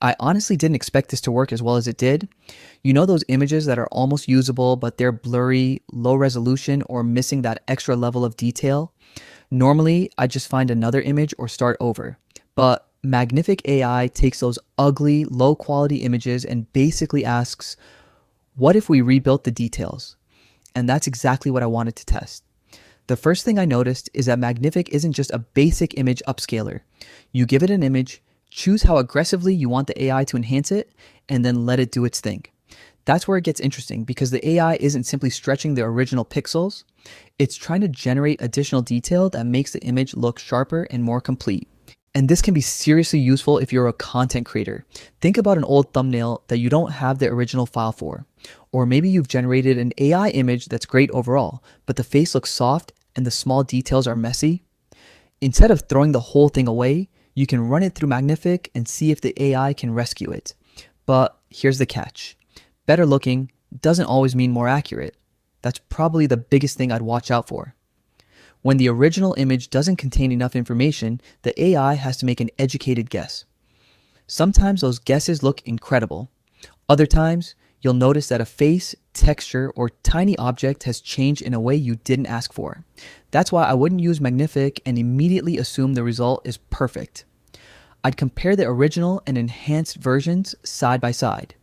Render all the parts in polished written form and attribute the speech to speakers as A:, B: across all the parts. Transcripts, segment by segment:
A: I honestly didn't expect this to work as well as it did. You know those images that are almost usable, but they're blurry, low resolution, or missing that extra level of detail? Normally, I just find another image or start over. But Magnific AI takes those ugly, low quality images and basically asks, what if we rebuilt the details? And that's exactly what I wanted to test. The first thing I noticed is that Magnific isn't just a basic image upscaler. You give it an image, choose how aggressively you want the AI to enhance it, and then let it do its thing. That's where it gets interesting because the AI isn't simply stretching the original pixels, it's trying to generate additional detail that makes the image look sharper and more complete. And this can be seriously useful if you're a content creator. Think about an old thumbnail that you don't have the original file for. Or maybe you've generated an AI image that's great overall, but the face looks soft and the small details are messy. Instead of throwing the whole thing away, you can run it through Magnific and see if the AI can rescue it. But here's the catch. Better looking doesn't always mean more accurate. That's probably the biggest thing I'd watch out for. When the original image doesn't contain enough information, the AI has to make an educated guess. Sometimes those guesses look incredible. Other times, you'll notice that a face, texture, or tiny object has changed in a way you didn't ask for. That's why I wouldn't use Magnific and immediately assume the result is perfect. I'd compare the original and enhanced versions side by side.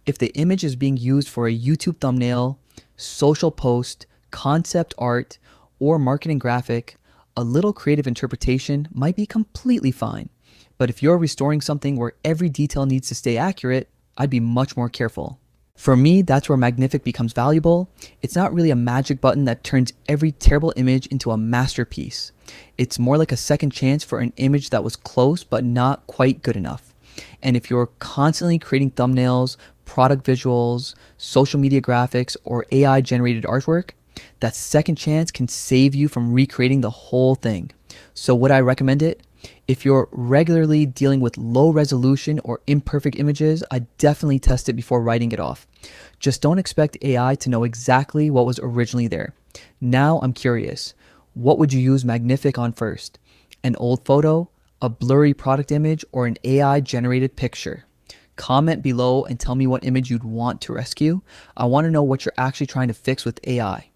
A: If the image is being used for a YouTube thumbnail, social post, concept art, or marketing graphic, a little creative interpretation might be completely fine. But if you're restoring something where every detail needs to stay accurate, I'd be much more careful. For me, that's where Magnific becomes valuable. It's not really a magic button that turns every terrible image into a masterpiece. It's more like a second chance for an image that was close but not quite good enough. And if you're constantly creating thumbnails, product visuals, social media graphics, or AI generated artwork, that second chance can save you from recreating the whole thing. So would I recommend it? If you're regularly dealing with low resolution or imperfect images, I definitely test it before writing it off. Just don't expect AI to know exactly what was originally there. Now I'm curious, what would you use Magnific on first? An old photo, a blurry product image, or an AI generated picture? Comment below and tell me what image you'd want to rescue. I want to know what you're actually trying to fix with AI.